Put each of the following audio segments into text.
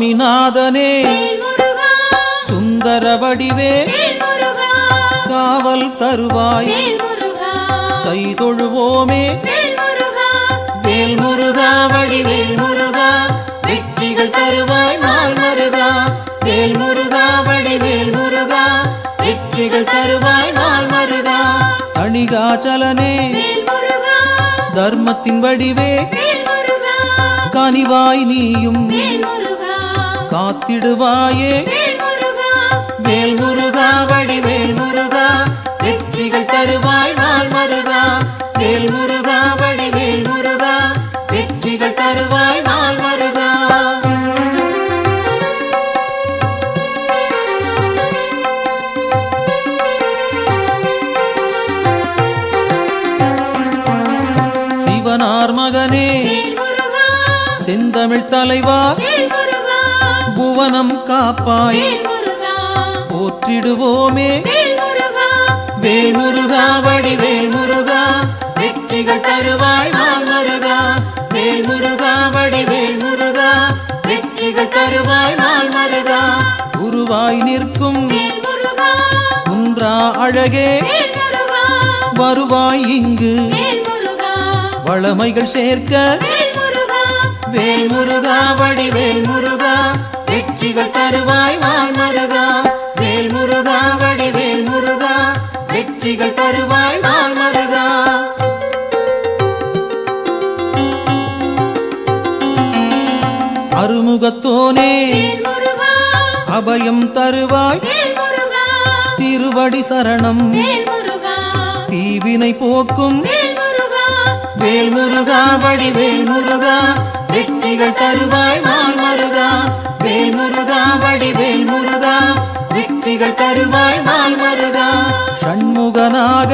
சுவாமிநாதனே சுந்தர வடிவே காவல் தருவாய் கை தொழுவோமே வேல் முருகா வடிவேல் முருகா வெற்றிகள் தருவாய் நாள் மருகா வேல் முருகா வடிவேல் முருகா வெற்றிகள் தருவாய் நாள் மருகா அணிகாச்சலனே தர்மத்தின் வடிவே கனிவாய் நீயும் காத்திடுவாயே வேல் முருகா வடிவேல் முருகா வெற்றிகள் தருவாய் நாள் மருகா வேல் முருகா வடிவேல் முருகா வெற்றிகள் தருவாய் நாள் மருகா சிவனார் மகனே செந்தமிழ் தலைவா புவனம் காப்பாய் போற்றிடுவோமே வேல் முருகா வடிவேல் முருகா வெற்றிகள் தருவாய் நாள் மருகா வேல் முருகா வடிவேல் முருகா வெற்றிகள் தருவாய் நாள் மருகா குருவாய் நிற்கும் குன்றா அழகே வருவாய் இங்கு வளமைகள் சேர்க்க வேல் முருகா வடிவேல் முருகா வெற்றிகள் தருவாய் நாள் மருகா வேல் முருகா வடிவேல் முருகா வெற்றிகள் தருவாய் நாள் மருகா அருமுகத்தோனே அபயம் தருவாய் திருவடி சரணம் தீவினை போக்கும் வேல் முருகா வடிவேல் முருகா வெற்றிகள் தருவாய் நாள் மருகா வேல் முருகா வடிவேல் முருகா வெற்றிகள் தருவாய் நாள் மருகா ஷண்முகனாக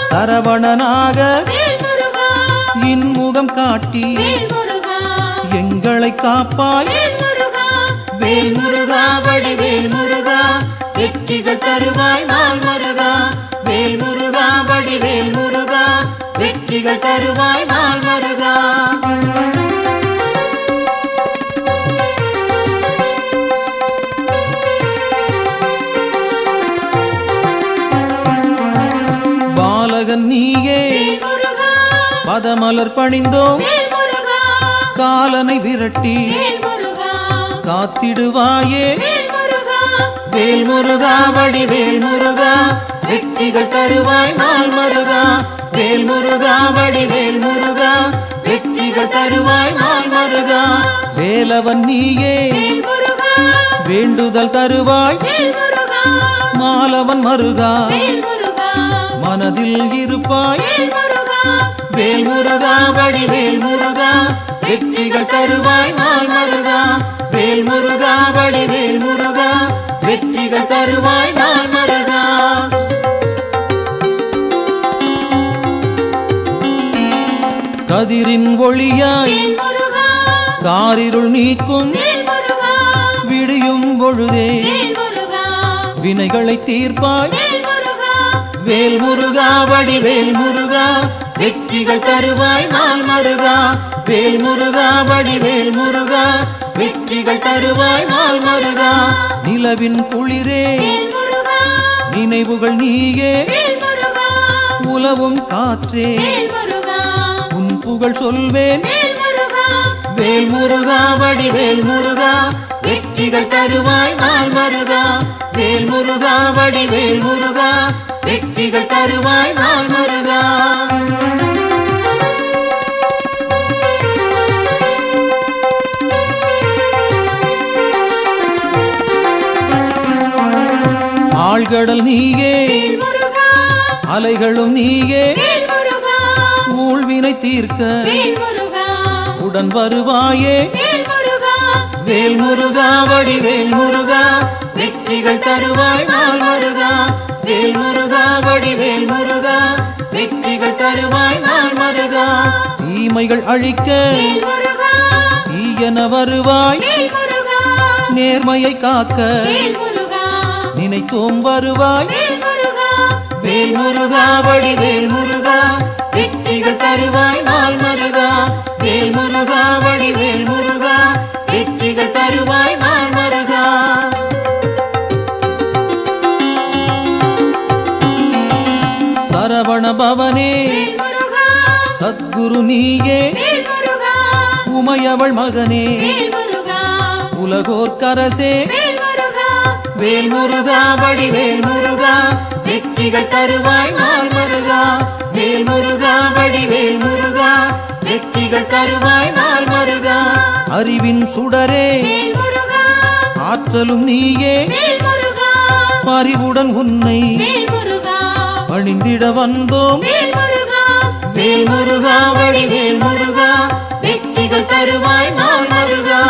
சரவணனாக இன்முகம் காட்டி எங்களை காப்பாய் வேல் முருகா வடிவேல் முருகா வெற்றிகள் தருவாய் நாள் மருகா வேல் முருகா வடிவேல் முருகா வெற்றிகள் தருவாய் நாள் மருகா பாலகன் நீயே பதமலர் பணிந்தோம் காலனை விரட்டி காத்திடுவாயே வேல் முருகா வடிவேல் முருகா வெற்றிகள் தருவாய் நாள் மருகா வேல் முருகா வடிவேல் முருகா வெற்றிகள் தருவாய் நாள் மருகா வேலவன் நீயே வேண்டுதல் தருவாய் மாலவன் மருகா மனதில் இருப்பாய் வேல் முருகா வடிவேல் முருகா வெற்றிகள் தருவாய் நாள் மருகா வேல் முருகா வடிவேல் முருகா வெற்றிகள் தருவாய் நாள் மருகா கதிரின் ஒளியாய் காரிருள் நீக்கும் விடியும் பொழுதே வினைகளை தீர்ப்பாய் வேல் முருகா வடிவேல் முருகா வெற்றிகள் தருவாய் நாள் மருகா வேல் முருகா வடிவேல் முருகா வெற்றிகள் தருவாய் நாள் மருகா நிலவின் குளிரே நினைவுகள் நீயே உலவும் காற்றே உன் புகழ் சொல்வேன் வேல் முருகா வடிவேல் முருகா வெற்றிகள் தருவாய் நாள் மருகா வேல் முருகா வடிவேல் முருகா வெற்றிகள் தருவாய் நாள் மருகா ஆழ்கடல் நீயே அலைகளும் நீயே ஊழ்வினை தீர்க்க உடன் வருவாயே வேல் முருகா வடிவேல் முருகா வெற்றிகள் தருவாய் நாள் மருகா வேல் முருகா வடிவேல் முருகா வெற்றிகள் தருவாய் நாள் மருகா தீமைகள் அழிக்க தீயன வருவாய் நேர்மையை காக்க நினைத்தோம் வருவாய் வேல் முருகா வடிவேல் முருகா வெற்றிகள் தருவாய் நாள் மருகா வேல் முருகா வடிவேல் முருகா வெற்றிகள் தருவாய் நாள் மருகா. சரவண பவனே வேல் முருகா, சத்குரு நீயே வேல் முருகா, உமையவள் மகனே வேல் முருகா, உலகோர்க்கரசே வேல் முருகா, வேல் முருகா வடிவேல் முருகா வெற்றிகள் தருவாய் நாள் மருகா. வேல் முருகா வடிவேல் முருகா வெற்றிகள் தருவாய் நாள் மருகா. அறிவின் சுடரே வேல் முருகா, ஆற்றலும் நீயே வேல் முருகா, பரிவுடன் உன்னை வேல் முருகா, பணிந்திட வந்தோம் வேல் முருகா, வேல் முருகா வடிவேல் முருகா வெற்றிகள் தருவாய் நாள் மருகா.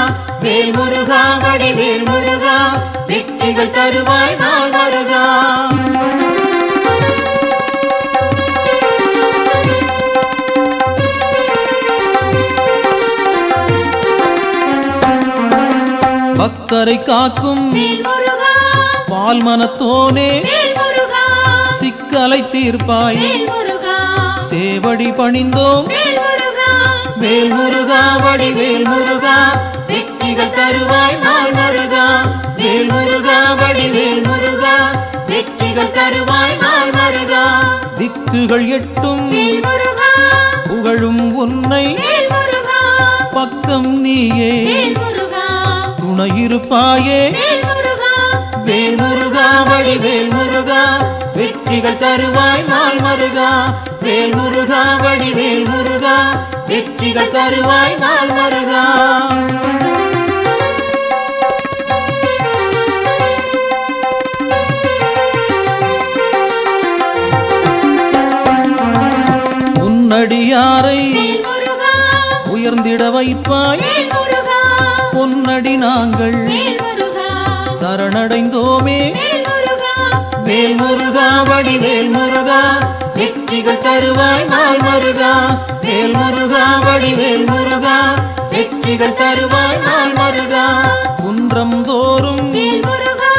வேல் முருகா வடிவேல் முருகா வெற்றிகள் தருவாய் நாள் மருகா. பக்தரை காக்கும் வேல் முருகா, பால் மனத்தோனே வேல் முருகா, சிக்கலை தீர்ப்பாய் வேல் முருகா, சேவடி பணிந்தோம் வேல் முருகா, வேல் முருகா வடிவேல் முருகா வெற்றிகள் தருவாய் நாள் மருகா. வேல் முருகா வடிவேல் முருகா வெற்றிகள் தருவாய் நாள் மருகா. திக்குகள் எட்டும் வேல் முருகா, புகழும் உன்னை வேல் முருகா, பக்கம் நீயே வேல் முருகா, துணையிருப்பாயே வேல் முருகா, வேல் முருகா வடிவேல் முருகா வெற்றிகள் தருவாய் நாள் மருகா. வேல் முருகா வடிவேல் முருகா வெற்றிகள் தருவாய் நாள் மருகா. உன்னடியாரை வேல் முருகா, உயர்ந்திட வைப்பாய் வேல் முருகா, பொன்னடி நாங்கள் வேல் முருகா, சரணடைந்தோமே வேல் முருகா, வேல் முருகா வடிவேல் முருகா வெற்றிகள் தருவாய் நாள் மருகா. வேல் முருகா வடிவேல் முருகா வெற்றிகள் தருவாய் நாள் மருகா. குன்றம் தோறும் வேல் முருகா,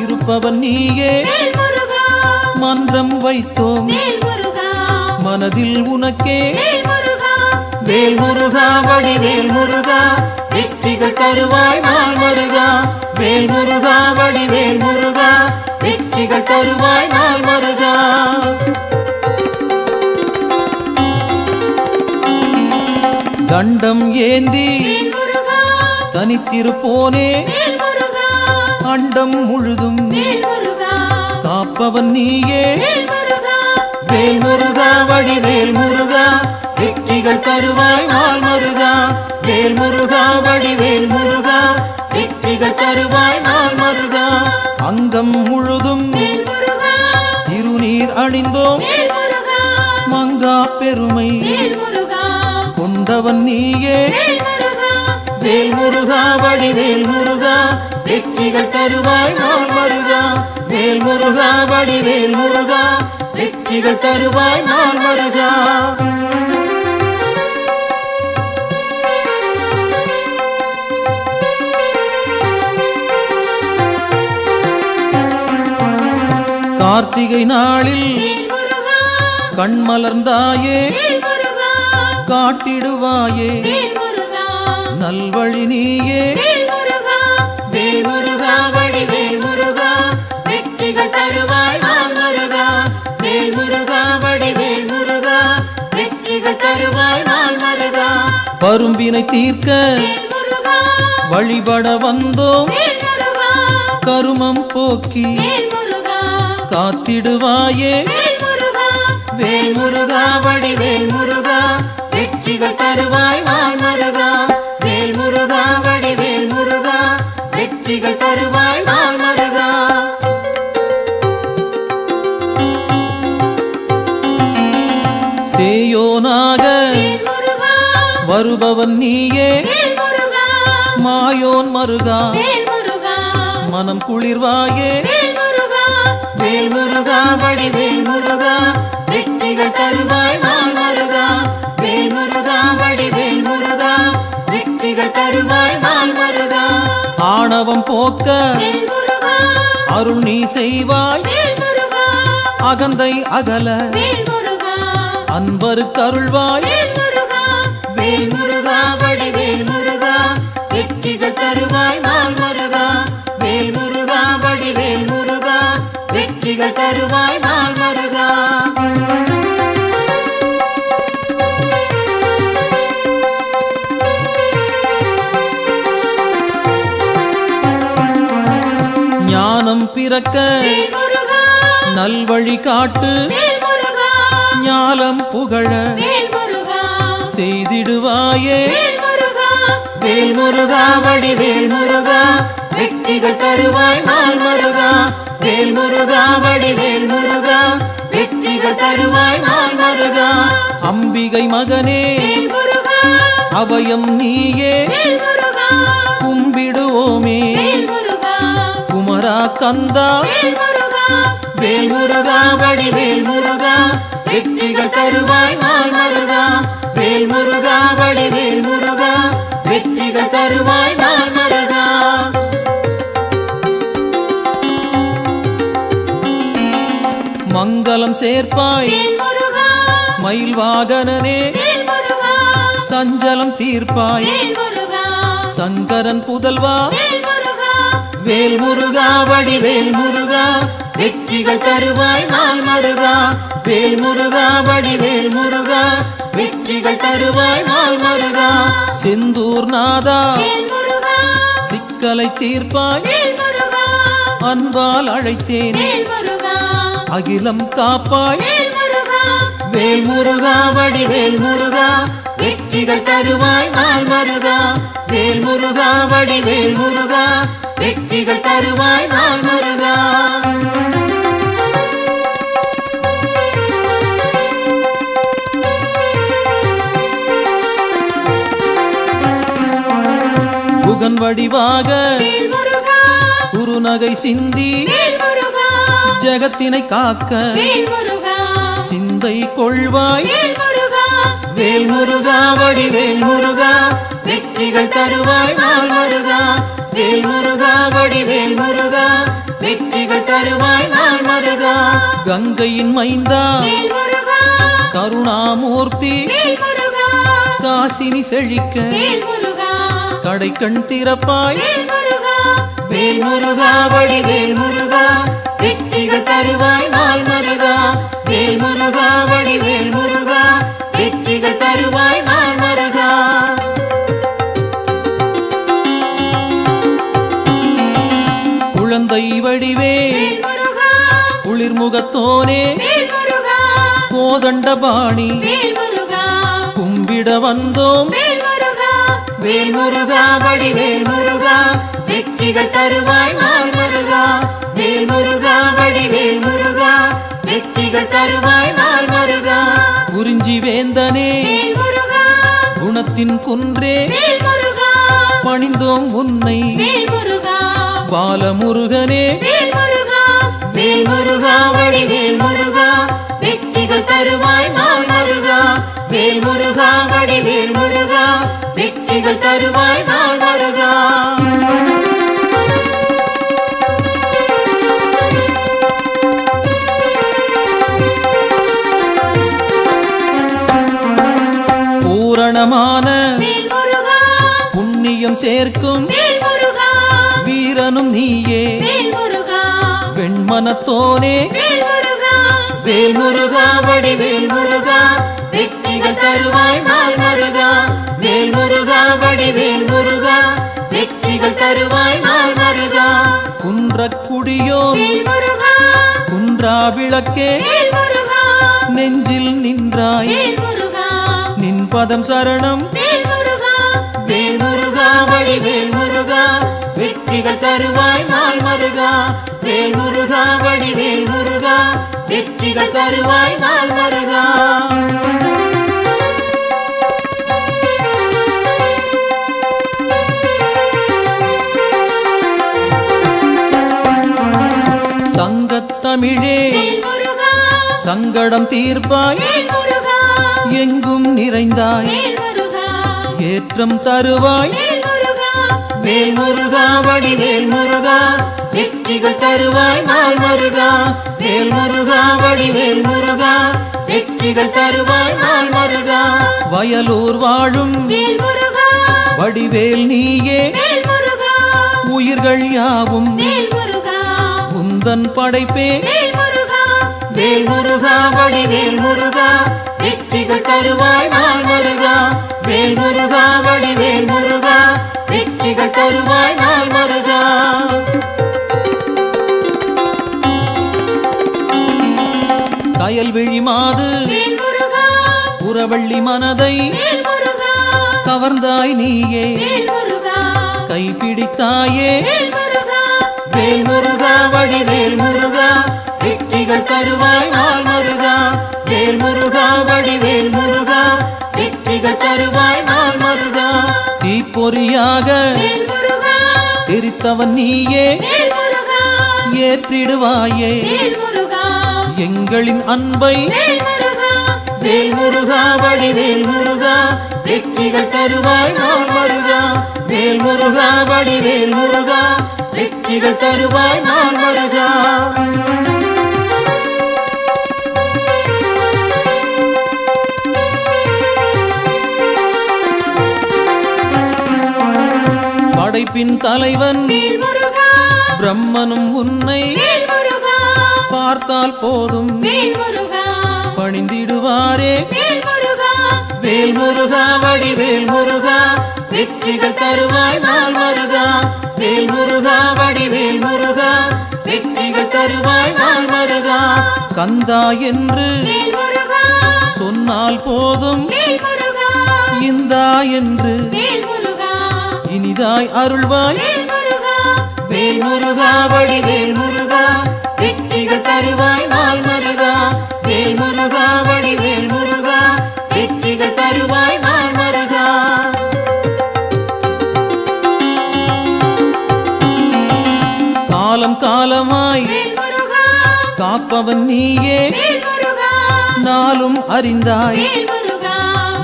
இருப்பவன் நீயே வேல் முருகா, மன்றம் வைத்தோம் வேல் முருகா, மனதில் உனக்கே வேல் முருகா, வேல் முருகா வடிவேல் முருகா வெற்றிகள் தருவாய் நாள் மருகா. வேல் முருகா வடிவேல் முருகா வெற்றிகள் தருவாய் நாள் மருகா. தண்டம் ஏந்தி வேல் முருகா, தனித்திருப்போனே வேல் முருகா, அண்டம் முழுதும் வேல் முருகா, காப்பவன் நீயே வேல் முருகா, வேல் முருகா வடிவேல் முருகா வெற்றிகள் தருவாய் நாள் மருகா. வேல் முருகா வடிவேல் முருகா வெற்றிகள் தருவாய் நாள் மருகா. அங்கம் முழுதும் வேல் முருகா, திருநீர் அணிந்தோம் வேல் முருகா, மங்கா பெருமை வேல் முருகா, கொண்டவன் நீயே வேல் முருகா, வேல் முருகா வடிவேல் முருகா வெற்றிகள் தருவாய் நாள் மருகா. வேல் முருகா வடிவேல் முருகா வெற்றிகள் தருவாய் நாள் மருகா. கார்த்திகை நாளில் வேல் முருகா, கண்மலர்ந்தாயே வேல் முருகா, காட்டிடுவாயே வேல் முருகா, நல்வழி நீயே வேல் முருகா, வேல் முருகா வடிவேல் முருகா வெற்றிகள் தருவாய் நாள் மருகா. வேல் முருகா வடிவேல் முருகா வெற்றிகள் தருவாய் நாள் மருகா. பரும்பினை தீர்க்க வேல் முருகா, வழிபட வந்தோம் வேல் முருகா, கருமம் போக்கி வேல் முருகா, காத்திடுவாயே வேல் முருகா, வேல் முருகா வடிவேல் முருகா வெற்றிகள் தருவாய் நாள் மருகா. வேல் முருகா வடிவேல் முருகா வெற்றிகள் தருவாய் நாள் மருகா. சேயோனாக வேல் முருகா, வருபவன் நீயே வேல் முருகா, மாயோன் மருகா வேல் முருகா, மனம் குளிர்வாயே வேல் முருகா, வேல் முருகா வடிவேல் முருகா வெற்றிகள் தருவாய் நாள் மருகா. வேல் முருகா வடிவேல் முருகா வெற்றிகள் தருவாய் நாள் மருகா. ஆணவம் போக்க வேல் முருகா, அருள் நீ செய்வாய் வேல் முருகா, அகந்தை அகல வேல் முருகா, அன்பருக்கு அருள்வாய் வேல் முருகா, வேல் முருகா வடிவேல் முருகா வெற்றிகள் தருவாய் நாள் மருகா வேல் முருகா வடிவேல் முருகா வெற்றிகள் தருவாய் நாள் மருகா ஞானம் பிறக்க வேல் முருகா நல்வழி காட்டு வேல் முருகா ஞாலம் புகழ வேல் முருகா செய்திடுவாயே வேல் முருகா வேல் முருகா வடிவேல் முருகா வெற்றிகள் தருவாய் நாள் மருகா வேல் முருகா வடிவேல் முருகா வெற்றிகள் தருவாய் நாள் மருகா அம்பிகை மகனே வேல் முருகா அபயம் நீயே வேல் முருகா கும்பிடுவோமே வேல் முருகா குமரா கந்தா வேல் முருகா வேல் முருகா வடிவேல் முருகா வெற்றிகள் தருவாய் நாள் மருகா வேல் முருகா வடிவேல் முருகா வெற்றிகள் தருவாய் நாள் மருகா மங்களம் சேர்ப்பாய் வேல் முருகா மயில் வாகனனே வேல் முருகா சஞ்சலம் தீர்ப்பாய் வேல் முருகா சங்கரன் புதல்வா வேல் முருகா வேல் முருகா வடிவேல் முருகா வெற்றிகள் தருவாய் நாள் மருகா வேல் முருகா வடிவேல் முருகா வெற்றிகள் தருவாய் நாள் மருகா செந்தூர் நாதா வேல் முருகா சிக்கலை தீர்ப்பாய் வேல் முருகா அன்பால் அழைத்தேன் வேல் முருகா அகிலம் காப்பாய் வேல் முருகா வேல் முருகா வடிவேல் முருகா வெற்றிகள் தருவாய் நாள் மருகா வேல் முருகா வடிவேல் முருகா வெற்றிகள் தருவாய் நாள் மருகா புகன் வடிவாக வேல் முருகா குறுநகை சிந்தி வேல் முருகா ஜகத்தினை காக்க வேல் முருகா சிந்தை கொள்வாய் வேல் முருகா வேல் முருகா வடிவேல் முருகா வெற்றிகள் தருவாய் நாள் மருகா வேல் முருகா வடிவேல் முருகா வெற்றிகள் தருவாய் நாள் மருகா கங்கையின் மைந்தா வேல் முருகா கருணாமூர்த்தி வேல் முருகா காசினி செழிக்க வேல் முருகா கடைக்கண் திறப்பாய் வேல் முருகா வேல் முருகா வடிவேல் முருகா வெற்றிகள் தருவாய் நாள் மருகா வேல் முருகா வடிவேல் முருகா வெற்றிகள் தருவாய் நாள் மருகா குழந்தை வடிவே வேல் முருகா குளிர்முகத்தோனே வேல் முருகா கோதண்டபாணி வேல் முருகா கும்பிட வந்தோம் வேல் முருகா வேல் முருகா வடிவேல் முருகா வெற்றிகள் தருவாய் நாள் மருகா வேல் முருகா வடிவேல் முருகா வெற்றிகள் தருவாய் நாள் மருகா குறிஞ்சி வேந்தனே வேல் முருகா குணத்தின் குன்றே வேல் முருகா பணிந்தோம் உன்னை வேல் முருகா பாலமுருகனே வேல் முருகா வேல் முருகா வடிவேல் முருகா வெற்றிகள் தருவாய் நாள் மருகா வேல் முருகா வடிவேல் முருகா வெற்றிகள் தருவாய் நாள் மருகா பூரணமான வேல் முருகா புண்ணியம் சேர்க்கும் வேல் முருகா வீரனும் நீயே வேல் முருகா வெண்மனத்தோனே வேல் முருகா வேல் முருகா வடிவேல் முருகா வெற்றிகள் தருவாய் நாள் மருகா வேல் முருகா வடிவேல் முருகா வெற்றிகள் தருவாய் நாள் மருகா குன்றக்குடியோன் வேல் முருகா குன்றா விளக்கே வேல் முருகா நெஞ்சில் நின்றாய் வேல் முருகா நின் பதம் சரணம் வேல் முருகா வேல் முருகா வடிவேல் முருகா வெற்றிகள் தருவாய் நாள் மருகா வேல் முருகா வடிவேல் முருகா வெற்றிகள் தருவாய் நாள் மருகா சங்கத்தமிழே வேல் முருகா சங்கடம் தீர்ப்பாய் வேல் முருகா எங்கும் நிறைந்தாய் வேல் முருகா ஏற்றம் தருவாய் வேல் முருகா வேல் முருகா வடிவேல் முருகா வெற்றிகள் தருவாய் நாள் மருகா வேல் முருகா வடிவேல் முருகா வெற்றிகள் தருவாய் நாள் மருகா வயலூர் வாழும் வேல் முருகா வடிவேல் நீயே வேல் முருகா உயிர்கள் யாவும் வேல் முருகா உந்தன் படைப்பே வேல் முருகா வேல் முருகா வடிவேல் முருகா வெற்றிகள் தருவாய் நாள் முருகா வேல் முருகா வடிவேல் முருகா வெற்றிகள் தருவாய் நாள் முருகா கயல்விழி மாது வேல் முருகா புறவள்ளி மனதை வேல் முருகா கவர்ந்தாய் நீயே வேல் முருகா கைப்பிடித்தாயே வேல் முருகா வேல் முருகா வடிவேல் முருகா வெற்றிகள் தருவாய் நாள் முருகா வேல் முருகா வடிவேல் முருகா வெற்றிகள் தருவாய் நாள் முருகா தீப்பொறியாக வேல் முருகா தெரித்தவன் நீயே வேல் முருகா ஏற்றிடுவாயே வேல் முருகா எங்களின் அன்பை வேல் முருகா வேல் முருகா வடிவேல் முருகா வெற்றிகள் தருவாய் நாள் முருகா வேல் முருகா வடிவேல் முருகா வெற்றிகள் தருவாய் நாள் முருகா படைப்பின் தலைவன் வேல் முருகா பிரம்மனும் உன்னை வேல் முருகா பார்த்தால் போதும் வேல் முருகா பணிந்திடுவாரே வேல் முருகா வேல் முருகா வடிவேல் முருகா வெற்றிகள் தருவாய் நாள் முருகா வேல் முருகா வடிவேல் முருகா வெற்றிகள் தருவாய் நாள் முருகா கந்தா என்று வேல் முருகா சொன்னால் போதும் வேல் முருகா இந்தா என்று வேல் முருகா இனிதாய் அருள்வாய் வேல் முருகா வேல் முருகா வடிவேல் முருகா வெற்றிகள் தருவாய் நாள் முருகா வேல் முருகா வடிவேல் முருகா வெற்றிகள் தருவாய் நாள் முருகா காலம் காலமாய் வேல் முருகா காப்பவன் நீயே வேல் முருகா நாளும் அறிந்தாய் வேல் முருகா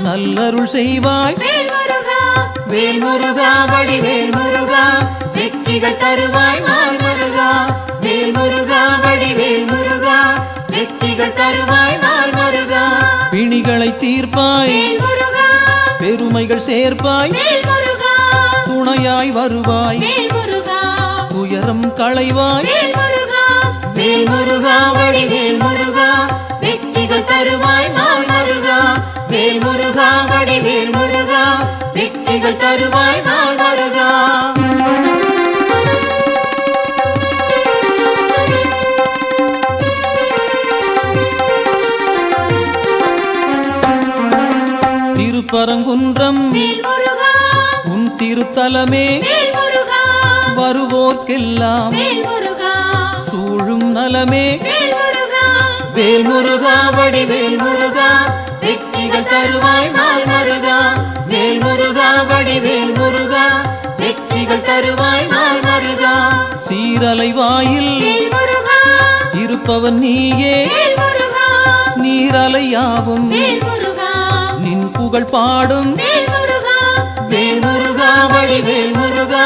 நல்லருள் செய்வாய் வேல் முருகா வேல் முருகா வடிவேல் முருகா வெற்றிகள் தருவாய் நாள் முருகா வேல் முருகா வடிவேல் முருகா வெற்றிகள் தருவாய் நாள் முருகா பிணிகளை தீர்ப்பாய் வேல் முருகா பெருமைகள் சேர்ப்பாய் வேல் முருகா துணையாய் வருவாய் வேல் முருகா துயரம் களைவாய் வேல் முருகா வேல் முருகா வடிவேல் முருகா வெற்றிகள் தருவாய் நாள் முருகா வேல் முருகா வடிவேல் முருகா வெற்றிகள் தருவாய் நாள் முருகா திருப்பரங்குன்றம் வேல் முருகா உன் திருத்தலமே வேல் முருகா வருவோர்க்கெல்லாம் வேல் முருகா சூழும் நலமே வேல் முருகா வேல் முருகா வடிவேல் முருகா வெற்றிகள் தருவாய் நாள் முருகா வேல் முருகா வடிவேல் முருகா வெற்றிகள் தருவாய் நாள் முருகா சீரலை வாயில் வேல் முருகா இருப்பவன் நீயே வேல் முருகா நீரலையாவும் வேல் முருகா நின் புகழ் பாடும் வேல் முருகா வேல் முருகா வடிவேல் முருகா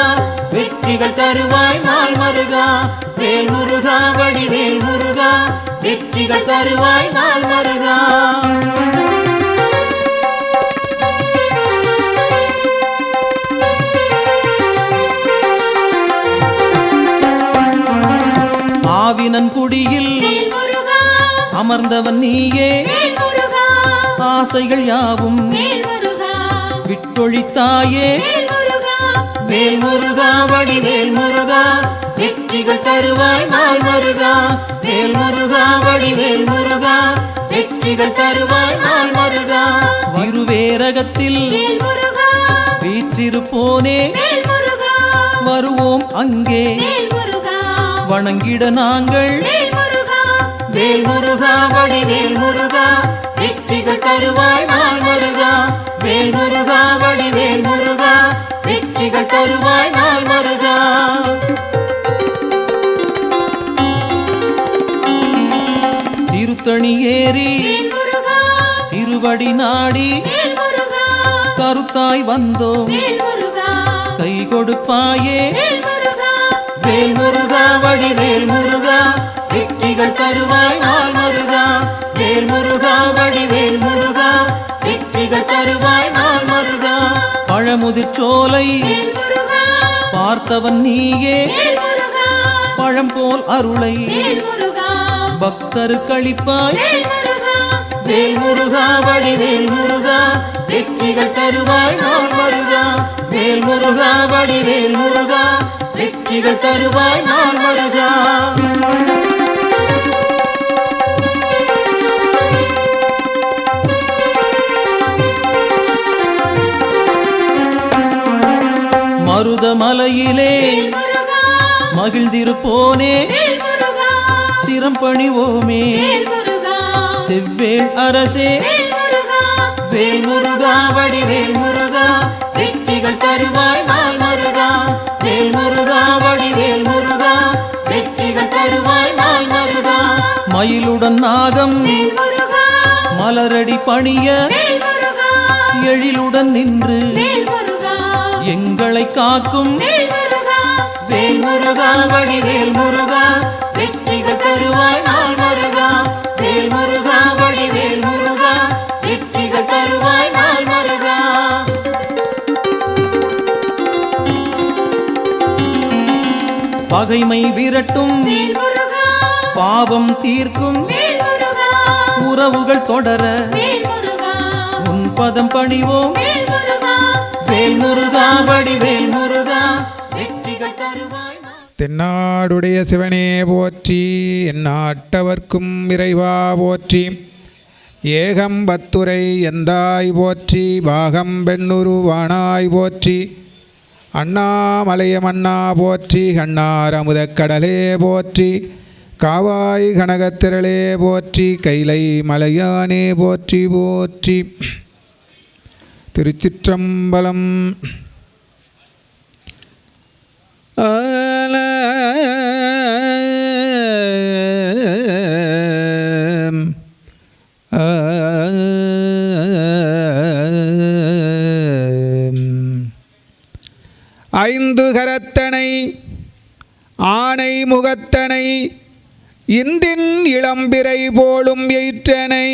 வெற்றிகள் தருவாய் நாள் முருகா வேல் முருகா வடிவேல் முருகா வெற்றிகள் தருவாய் நாள் முருகா ஆவினன் குடியில் வேல் முருகா அமர்ந்தவன் நீயே வேல் முருகா ஆசைகள் யாவும் வேல் முருகா விட்டொழித்தாயே வேல் முருகா வேல் முருகா வடிவேல் முருகா வெற்றிகள் தருவாய் நாள் முருகா வேல் முருகா வடிவேல் முருகா வெற்றிகள் தருவாய் நாள் முருகா திருவேரகத்தில் வேல் முருகா வீற்றிருப்போனே வேல் முருகா வருவோம் அங்கே வேல் முருகா வணங்கிட நாங்கள் வேல் முருகா வேல் முருகா வடிவேல் முருகா வெற்றிகள் தருவாய் நாள் முருகா வேல் முருகா வடிவேல் முருகா வெற்றிகள் தருவாய் நாள் முருகா திருத்தணி ஏறி வேல் முருகா திருவடி நாடி வேல் முருகா கருத்தாய் வந்தோம் வேல் முருகா கை கொடுப்பாயே வேல் முருகா வேல் முருகா வடிவேல் முருகா வெற்றிகள் தருவாய் நாள் முருகா வேல் முருகா வடிவேல் முருகா வெற்றிகள் தருவாய் நாள் முருகா பழமுதிர்ச்சோலை வேல் முருகா பார்த்தவன் நீயே வேல் முருகா பழம்போல் அருளை வேல் முருகா பக்தருக்களிப்பாய் வேல் முருகா வேல் முருகா வடிவேல் முருகா வெற்றிகள் தருவாய் நாள் முருகா வேல் முருகா வடிவேல் முருகா வெற்றிகள் தருவாய் நாள் முருகா மருதமலையிலே வேல் முருகா மகிழ்ந்திருப்போனே வேல் முருகா சிரம் பணிவோமே வேல் முருகா செவ்வேள் அரசே வேல் முருகா வேல் முருகா வடிவேல் முருகா வெற்றிகள் தருவாய் நாள் முருகா வேல் முருகா வடிவேல் முருகா வெற்றிகள் தருவாய் நாள் முருகா மயிலுடன் நாகம் வேல் முருகா மலரடி பணிய வேல் முருகா எழிலுடன் நின்று வேல் முருகா எங்களை காக்கும் வேல் முருகா வேல் முருகா வடிவேல் முருகா வெற்றிகள் தருவாய் நாள் முருகா வேல் முருகா வடிவேல் முருகா வெற்றிகள் தருவாய் நாள் முருகா பகைமை விரட்டும் வேல் முருகா பாவம் தீர்க்கும் வேல் முருகா உறவுகள் தொடர வேல் முருகா உன் பதம் பணிவோம் வேல் முருகா வேல் முருகா வடிவேல் முருகா வெற்றிகள் தருவாய் நாள் தென்னாடுடைய சிவனே போற்றி எந்நாட்டவர்க்கும் இறைவா போற்றி ஏகம்பத்துரை எந்தாய் போற்றி பாகம் பெண்ணுருவானாய் போற்றி அண்ணாமலையமண்ணா போற்றி கண்ணார் அமுதக்கடலே போற்றி காவாய் கனகத்திரளே போற்றி கைலை மலையானே போற்றி போற்றி திருச்சிற்றம்பலம் ஐந்து கரத்தனை ஆனை முகத்தனை இந்தின் இளம்பிறை போலும் எயிற்றனை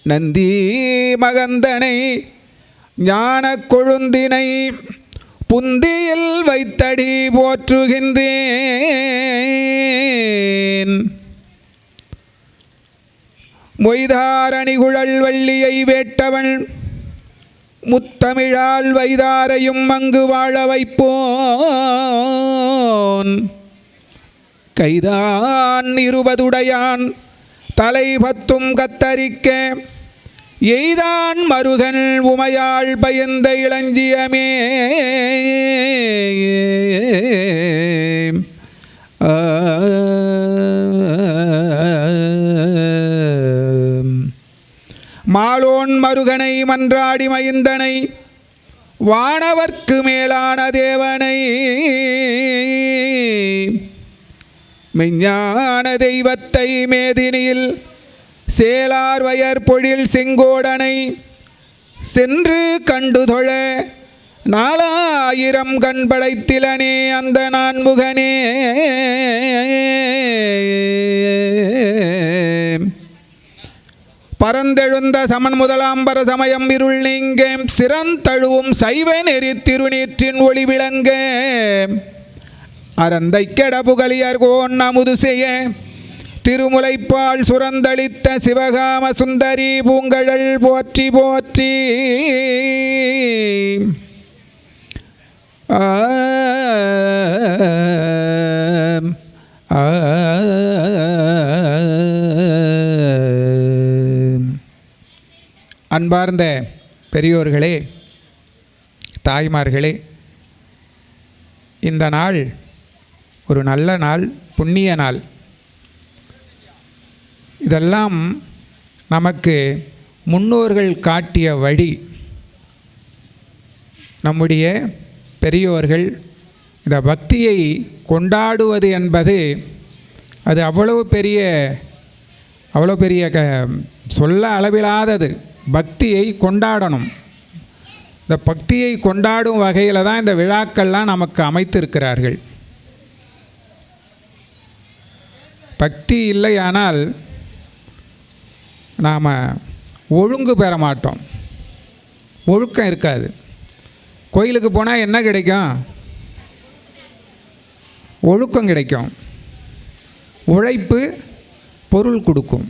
நந்தி மகந்தனை ஞானக் கொழுந்தினை புந்தியில் வைத்தடி போற்றுகின்றேன் மொய்தாரணிகுழல் வள்ளியை வேட்டவன் முத்தமிழால் வைதாரையும் அங்கு வாழ வைப்போன் கைதான் 20 தலை 10 கத்தரிக்க எய்தான் மருகன் உமையாள் பயந்த இளஞ்சியமே மாலோன் மருகனை மன்றாடி மைந்தனை வானவர்க்கு மேலான தேவனை மெஞ்ஞான தெய்வத்தை மேதினியில் சேலார் வயற் பொழில் செங்கோடனை சென்று கண்டு தொழ 4000 கண் படைத்திலனே அந்த நான்முகனே பரந்தெழுந்த சமன் முதலாம்பர சமயம் இருள் நீங்க சிறந்தழுவும் சைவ நெறி திருநீற்றின் ஒளி விளங்க அறந்தை கெட புகழியர் கோன் அமுது செய்ய திருமுலைப்பால் சுரந்தளித்த சிவகாம சுந்தரி பூங்கழல் போற்றி போற்றி அன்பார்ந்த பெரியோர்களே, தாய்மார்களே, இந்த நாள் ஒரு நல்ல நாள், புண்ணிய நாள். இதெல்லாம் நமக்கு முன்னோர்கள் காட்டிய வழி. நம்முடைய பெரியோர்கள் இந்த பக்தியை கொண்டாடுவது என்பது அது அவ்வளோ பெரிய சொல்ல அளவிலாதது. பக்தியை கொண்டாடணும். இந்த பக்தியை கொண்டாடும் வகையில் தான் இந்த விழாக்கள்லாம் நமக்கு அமைத்திருக்கிறார்கள். பக்தி இல்லையானால் நாம் ஒழுங்கு பெற மாட்டோம், ஒழுக்கம் இருக்காது. கோயிலுக்கு போனால் என்ன கிடைக்கும்? ஒழுக்கம் கிடைக்கும். உழைப்பு பொருள் கொடுக்கும்.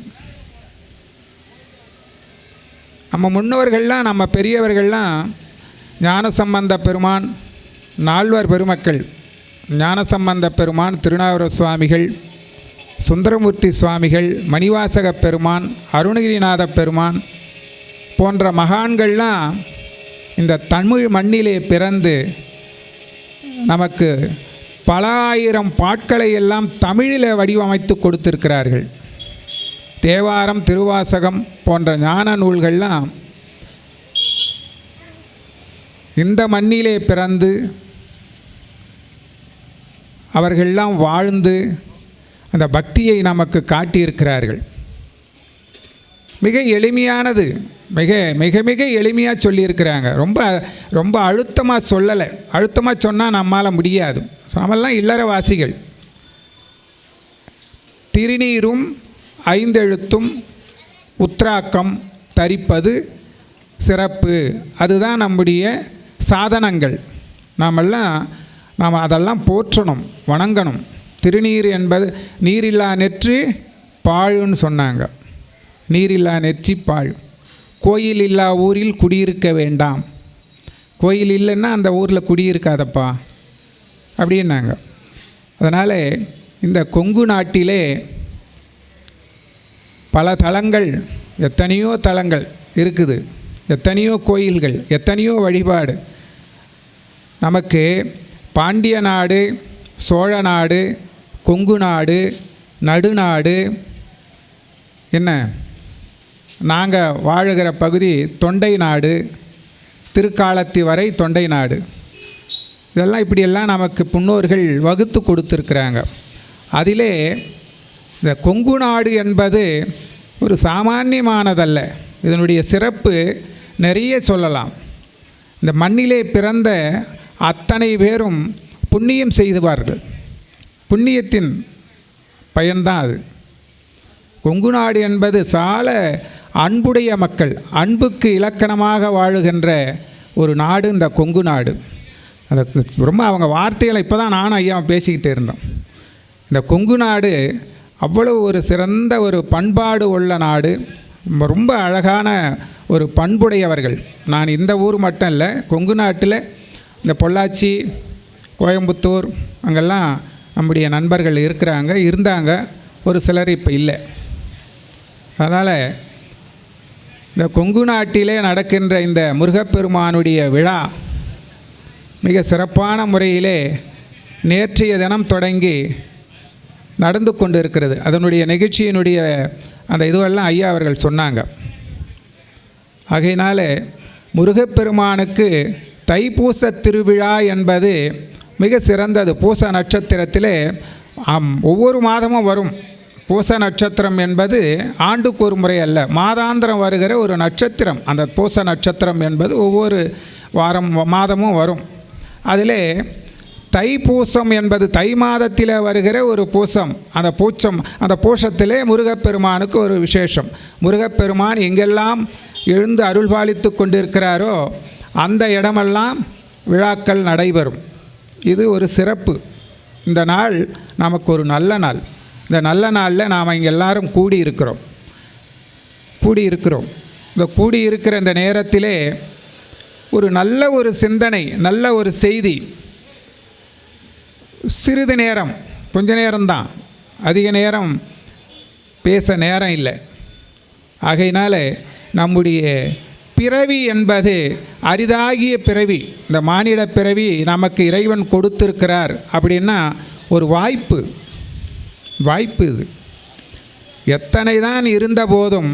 நம்ம முன்னோர்கள்லாம், நம்ம பெரியவர்கள்லாம், ஞானசம்பந்த பெருமான், நால்வர் பெருமக்கள், ஞானசம்பந்த பெருமான், திருநாவுக்கரசு சுவாமிகள், சுந்தரமூர்த்தி சுவாமிகள், மணிவாசக பெருமான், அருணகிரிநாத பெருமான் போன்ற மகான்கள்லாம் இந்த தமிழ் மண்ணிலே பிறந்து நமக்கு பல ஆயிரம் பாட்களை எல்லாம் தமிழில் வடிவமைத்து கொடுத்திருக்கிறார்கள். தேவாரம், திருவாசகம் போன்ற ஞான நூல்கள்லாம் இந்த மண்ணிலே பிறந்து அவர்களெல்லாம் வாழ்ந்து அந்த பக்தியை நமக்கு காட்டியிருக்கிறார்கள். மிக எளிமையானது, மிக மிக மிக எளிமையாக சொல்லியிருக்கிறாங்க. ரொம்ப ரொம்ப அழுத்தமாக சொல்லலை. அழுத்தமாக சொன்னால் நம்மால் முடியாது. நம்மெல்லாம் இல்லறவாசிகள். திருநீரும் ஐந்தெழுத்தும் உத்ராக்கம் தரிப்பது சிறப்பு. அதுதான் நம்முடைய சாதனங்கள். நாம் அதெல்லாம் போற்றணும், வணங்கணும். திருநீர் என்பது நீரில்லா நெற்றி பாழுன்னு சொன்னாங்க. நீரில்லா நெற்றி பாழ். கோயில் இல்லா ஊரில் குடியிருக்க வேண்டாம். கோயில் இல்லைன்னா அந்த ஊரில் குடியிருக்காதப்பா அப்படின்னாங்க. அதனால் இந்த கொங்கு நாட்டிலே பல தலங்கள், எத்தனையோ தலங்கள் இருக்குது, எத்தனையோ கோயில்கள், எத்தனையோ வழிபாடு. நமக்கு பாண்டிய நாடு, சோழ நாடு, கொங்கு நாடு, நடுநாடு, என்ன நாங்கள் வாழுகிற பகுதி தொண்டை நாடு, திருக்காலத்தி வரை தொண்டை நாடு. இதெல்லாம் இப்படியெல்லாம் நமக்கு முன்னோர்கள் வகுத்து கொடுத்துருக்குறாங்க. அதிலே இந்த கொங்கு நாடு என்பது ஒரு சாமானியமானதல்ல. இதனுடைய சிறப்பு நிறைய சொல்லலாம். இந்த மண்ணிலே பிறந்த அத்தனை பேரும் புண்ணியம் செய்துவார்கள். புண்ணியத்தின் பயன்தான் அது. கொங்கு நாடு என்பது சால அன்புடைய மக்கள், அன்புக்கு இலக்கணமாக வாழுகின்ற ஒரு நாடு இந்த கொங்கு நாடு. அந்த ரொம்ப அவங்க வார்த்தைகளை இப்போ தான் நானும் ஐயா பேசிக்கிட்டு இருந்தோம். இந்த கொங்கு நாடு அவ்வளோ ஒரு சிறந்த ஒரு பண்பாடு உள்ள நாடு, ரொம்ப அழகான ஒரு பண்புடையவர்கள். நான் இந்த ஊர் மட்டும் இல்லை, கொங்கு நாட்டில் இந்த பொள்ளாச்சி, கோயம்புத்தூர் அங்கெல்லாம் நம்முடைய நண்பர்கள் இருந்தாங்க. ஒரு சிலர் இப்போ இல்லை. அதனால் இந்த கொங்கு நாட்டிலே நடக்கின்ற இந்த முருகப்பெருமானுடைய விழா மிக சிறப்பான முறையிலே நேற்றைய தினம் தொடங்கி நடந்து கொண்டு இருக்கிறது. அதனுடைய நிகழ்ச்சியினுடைய அந்த இதுவெல்லாம் ஐயா அவர்கள் சொன்னாங்க. ஆகையினால முருகப்பெருமானுக்கு தைப்பூச திருவிழா என்பது மிக சிறந்தது. பூச நட்சத்திரத்திலே ஒவ்வொரு மாதமும் வரும். பூச நட்சத்திரம் என்பது ஆண்டுக்கு ஒரு முறை அல்ல, மாதாந்திரம் வருகிற ஒரு நட்சத்திரம். அந்த பூச நட்சத்திரம் என்பது ஒவ்வொரு மாதமும் வரும். அதிலே தைப்பூசம் என்பது தை மாதத்தில் வருகிற ஒரு பூசம். அந்த பூசத்திலே முருகப்பெருமானுக்கு ஒரு விசேஷம். முருகப்பெருமான் எங்கெல்லாம் எழுந்து அருள்பாலித்து கொண்டிருக்கிறாரோ அந்த இடமெல்லாம் விழாக்கள் நடைபெறும். இது ஒரு சிறப்பு. இந்த நாள் நமக்கு ஒரு நல்ல நாள். இந்த நல்ல நாளில் நாம் இங்கே எல்லாரும் கூடியிருக்கிறோம். இந்த கூடியிருக்கிற இந்த நேரத்திலே ஒரு நல்ல ஒரு சிந்தனை, நல்ல ஒரு செய்தி. சிறிது நேரம், கொஞ்ச நேரம்தான், அதிக நேரம் பேச நேரம் இல்லை. ஆகையினால நம்முடைய பிறவி என்பது அரிதாகிய பிறவி. இந்த மானிட பிறவி நமக்கு இறைவன் கொடுத்திருக்கிறார் அப்படின்னா ஒரு வாய்ப்பு இது. எத்தனை தான் இருந்த போதும்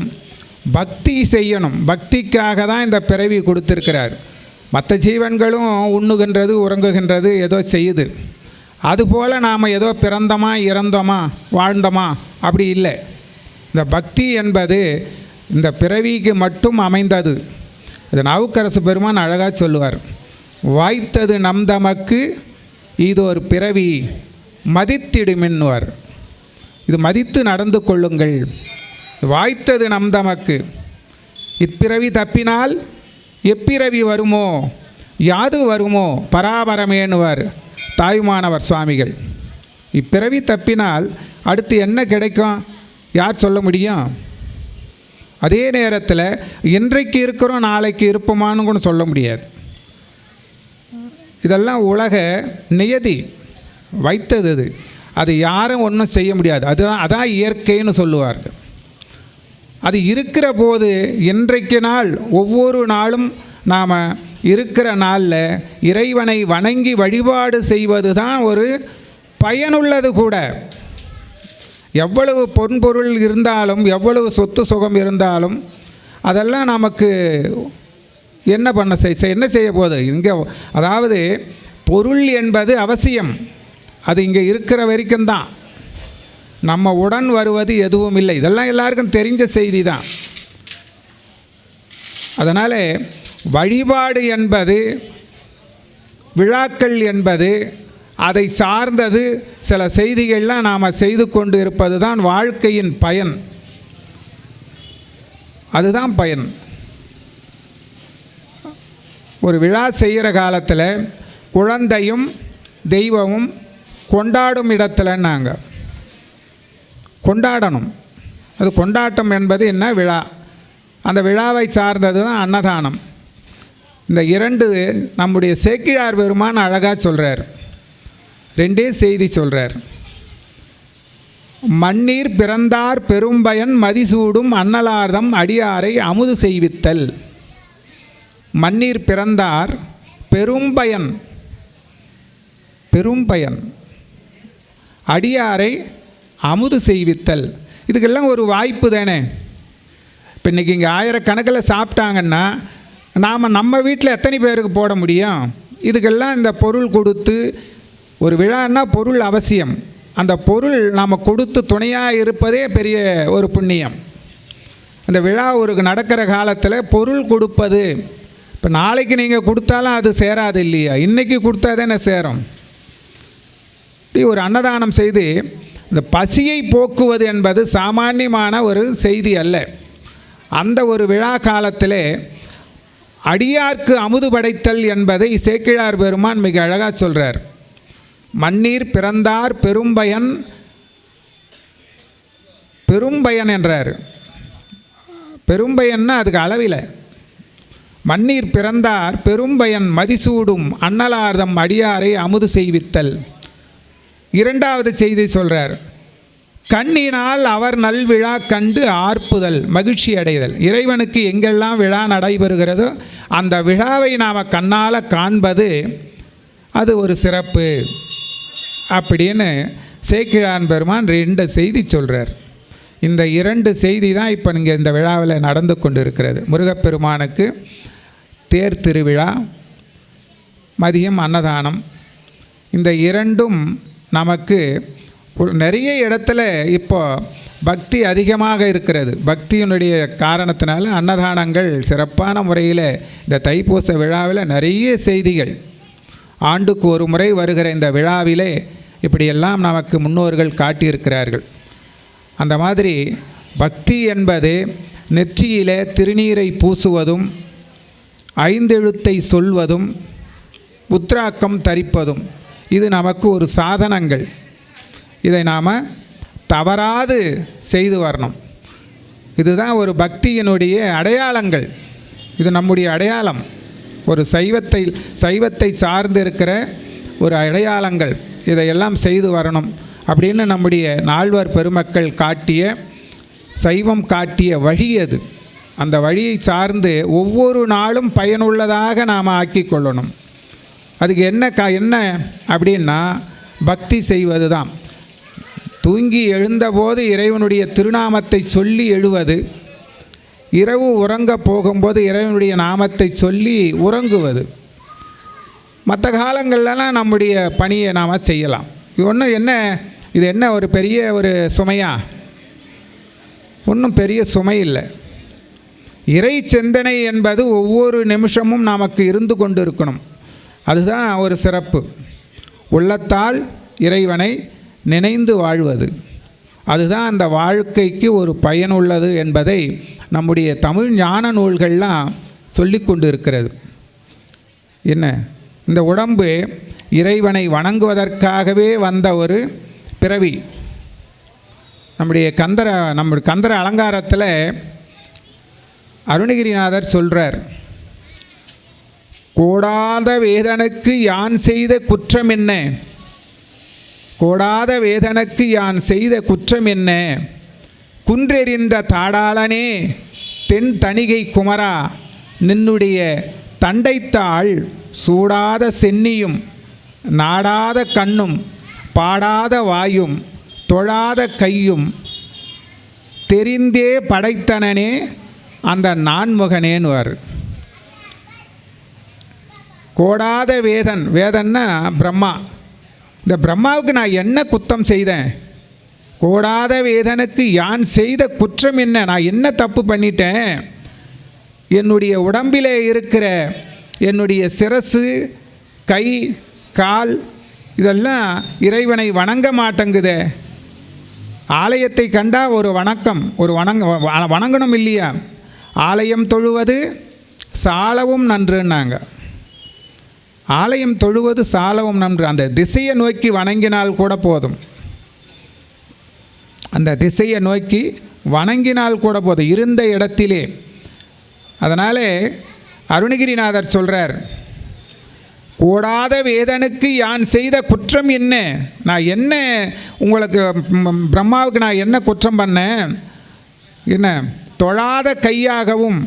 பக்தி செய்யணும். பக்திக்காக தான் இந்த பிறவி கொடுத்திருக்கிறார். மற்ற ஜீவன்களும் உண்ணுகின்றது, உறங்குகின்றது, ஏதோ செய்யுது. அதுபோல் நாம் ஏதோ பிறந்தோமா, இறந்தோமா, வாழ்ந்தோமா அப்படி இல்லை. இந்த பக்தி என்பது இந்த பிறவிக்கு மட்டும் அமைந்தது. இது நாவுக்கரசு பெருமான் அழகாக சொல்லுவார். வாய்த்தது நம் தமக்கு இது ஒரு பிறவி மதித்திடுமின்னுவார். இது மதித்து நடந்து கொள்ளுங்கள். வாய்த்தது நம் தமக்கு. இப்பிறவி தப்பினால் எப்பிறவி வருமோ, யாது வருமோ பராபரமேனுவர் தாயுமானவர் சுவாமிகள். இப்பிறவி தப்பினால் அடுத்து என்ன கிடைக்கும் யார் சொல்ல முடியும்? அதே நேரத்தில் இன்றைக்கு இருக்கிறோம் நாளைக்கு இருப்போமான்னு கூட சொல்ல முடியாது. இதெல்லாம் உலக நியதி வைத்தது. அது யாரும் ஒன்றும் செய்ய முடியாது. அதான் இயற்கைன்னு சொல்லுவார்கள். அது இருக்கிற போது இன்றைக்கு நாள் ஒவ்வொரு நாளும் நாம் இருக்கிற நாளில் இறைவனை வணங்கி வழிபாடு செய்வது தான் ஒரு பயனுள்ளது கூட. எவ்வளவு பொன்பொருள் இருந்தாலும் எவ்வளவு சொத்து சுகம் இருந்தாலும் அதெல்லாம் நமக்கு என்ன செய்ய போகுது இங்கே? அதாவது பொருள் என்பது அவசியம், அது இங்கே இருக்கிற வரைக்கும் தான். நம்ம உடன் வருவது எதுவும் இல்லை. இதெல்லாம் எல்லாருக்கும் தெரிஞ்ச செய்தி தான். அதனால் வழிபாடு என்பது, விழாக்கள் என்பது, அதை சார்ந்தது சில செய்திகள்லாம் நாம் செய்து கொண்டு இருப்பது தான் வாழ்க்கையின் பயன். அதுதான் பயன். ஒரு விழா செய்கிற காலத்தில் குழந்தையும் தெய்வமும் கொண்டாடும் இடத்துல நாங்கள் கொண்டாடணும். அது கொண்டாட்டம் என்பது என்ன? விழா. அந்த விழாவை சார்ந்தது தான் அன்னதானம். இந்த இரண்டு நம்முடைய சேக்கிழார் பெருமான் அழகாக சொல்கிறார். ரெண்டே செய்தி சொல்கிறார். மண்ணீர் பிறந்தார் பெரும்பயன் மதிசூடும் அன்னலார்தம் அடியாரை அமுது செய்வித்தல். மண்ணீர் பிறந்தார் பெரும்பயன், பெரும்பயன் அடியாரை அமுது செய்வித்தல். இதுக்கெல்லாம் ஒரு வாய்ப்பு தானே. இப்போ இன்றைக்கி இங்கே ஆயிரக்கணக்கில் சாப்பிட்டாங்கன்னா நாம் நம்ம வீட்டில் எத்தனை பேருக்கு போட முடியும்? இதுக்கெல்லாம் இந்த பொருள் கொடுத்து, ஒரு விழான்னா பொருள் அவசியம். அந்த பொருள் நாம் கொடுத்து துணையாக இருப்பதே பெரிய ஒரு புண்ணியம். அந்த விழா ஒரு நடக்கிற காலத்தில் பொருள் கொடுப்பது, இப்போ நாளைக்கு நீங்கள் கொடுத்தாலும் அது சேராது இல்லையா? இன்றைக்கி கொடுத்தா தானே சேரும். இப்படி ஒரு அன்னதானம் செய்து இந்த பசியை போக்குவது என்பது சாமானியமான ஒரு செய்தி அல்ல. அந்த ஒரு விழா காலத்தில் அடியார்க்கு அமுது படைத்தல் என்பதை சேக்கிழார் பெருமான் மிக அழகாக சொல்கிறார். மண்ணீர் பிறந்தார் பெரும்பயன், பெரும்பயன் என்றார். பெரும்பயன்னா அதுக்கு அளவில். மண்ணீர் பிறந்தார் பெரும்பயன் மதிசூடும் அன்னலார்தம் அடியாரை அமுது செய்வித்தல். இரண்டாவது செய்தி சொல்கிறார். கண்ணினால் அவர் நல்விழா கண்டு ஆர்ப்புதல், மகிழ்ச்சி அடைதல். இறைவனுக்கு எங்கெல்லாம் விழா நடைபெறுகிறதோ அந்த விழாவை நாம் கண்ணால் காண்பது அது ஒரு சிறப்பு அப்படின்னு சேக்கிழான் பெருமான் ரெண்டு செய்தி சொல்கிறார். இந்த இரண்டு செய்தி தான் இப்போ இங்கே இந்த விழாவில் நடந்து கொண்டு இருக்கிறது. முருகப்பெருமானுக்கு தேர் திருவிழா, மதியம் அன்னதானம். இந்த இரண்டும் நமக்கு நிறைய இடத்துல இப்போ பக்தி அதிகமாக இருக்கிறது. பக்தியினுடைய காரணத்தினால அன்னதானங்கள் சிறப்பான முறையில் இந்த தைப்பூச விழாவில் நிறைய செய்திகள். ஆண்டுக்கு ஒரு முறை வருகிற இந்த விழாவிலே இப்படியெல்லாம் நமக்கு முன்னோர்கள் காட்டியிருக்கிறார்கள். அந்த மாதிரி பக்தி என்பது நெற்றியிலே திருநீரை பூசுவதும், ஐந்தெழுத்தை சொல்வதும், உத்ராக்கம் தரிப்பதும், இது நமக்கு ஒரு சாதனங்கள். இதை நாம் தவறாது செய்து வரணும். இதுதான் ஒரு பக்தியினுடைய அடையாளங்கள். இது நம்முடைய அடையாளம். ஒரு சைவத்தை சார்ந்து இருக்கிற ஒரு அடையாளங்கள். இதையெல்லாம் செய்து வரணும் அப்படின்னு நம்முடைய நால்வர் பெருமக்கள் காட்டிய, சைவம் காட்டிய வழி அது. அந்த வழியை சார்ந்து ஒவ்வொரு நாளும் பயனுள்ளதாக நாம் ஆக்கி கொள்ளணும். அதுக்கு என்ன அப்படின்னா பக்தி செய்வது தான். தூங்கி எழுந்தபோது இறைவனுடைய திருநாமத்தை சொல்லி எழுவது, இரவு உறங்க போகும்போது இறைவனுடைய நாமத்தை சொல்லி உறங்குவது. மற்ற காலங்கள்லாம் நம்முடைய பணியை நாம் செய்யலாம். இது என்ன ஒரு பெரிய ஒரு சுமையா? ஒன்றும் பெரிய சுமை இல்லை. இறை சிந்தனை என்பது ஒவ்வொரு நிமிஷமும் நமக்கு இருந்து கொண்டு இருக்கணும். அதுதான் ஒரு சிறப்பு. உள்ளத்தால் இறைவனை நினைந்து வாழ்வது. அதுதான் அந்த வாழ்க்கைக்கு ஒரு பயனுள்ளது என்பதை நம்முடைய தமிழ் ஞான நூல்கள்லாம் சொல்லி கொண்டு இருக்கிறது. என்ன, இந்த உடம்பு இறைவனை வணங்குவதற்காகவே வந்த ஒரு பிறவி. நம்முடைய கந்தர அலங்காரத்தில் அருணகிரிநாதர் சொல்கிறார், கோடாத வேதனுக்கு யான் செய்த குற்றம் என்ன, கோடாத வேதனுக்கு யான் செய்த குற்றம் என்ன, குன்றெறிந்த தாடாளனே தென் தணிகை குமரா, நின்னுடைய தண்டைத்தாள் சூடாத சென்னியும் நாடாத கண்ணும் பாடாத வாயும் தொழாத கையும் தெரிந்தே படைத்தனனே அந்த நான்முகனேன்வார். கோடாத வேதன்னா பிரம்மா. இந்த பிரம்மாவுக்கு நான் என்ன குத்தம் செய்தேன்? கோடாத வேதனுக்கு யான் செய்த குற்றம் என்ன, நான் என்ன தப்பு பண்ணிட்டேன்? என்னுடைய உடம்பிலே இருக்கிற என்னுடைய சிரசு, கை, கால் இதெல்லாம் இறைவனை வணங்க மாட்டேங்குதே. ஆலயத்தை கண்டா ஒரு வணக்கம், வணங்கணும் இல்லையா? ஆலயம் தொழுவது சாலவும் நன்றுன்னாங்க. ஆலயம் தொழுவது சாலவும் நன்று. அந்த திசையை நோக்கி வணங்கினால் கூட போதும். அந்த திசையை நோக்கி வணங்கினால் கூட போதும், இருந்த இடத்திலே. அதனாலே அருணகிரிநாதர் சொல்கிறார், கோடாத வேதனுக்கு யான் செய்த குற்றம் என்ன, நான் என்ன உங்களுக்கு பிரம்மாவுக்கு நான் என்ன குற்றம் பண்ணேன்? என்ன, தொழாத கையாகவும்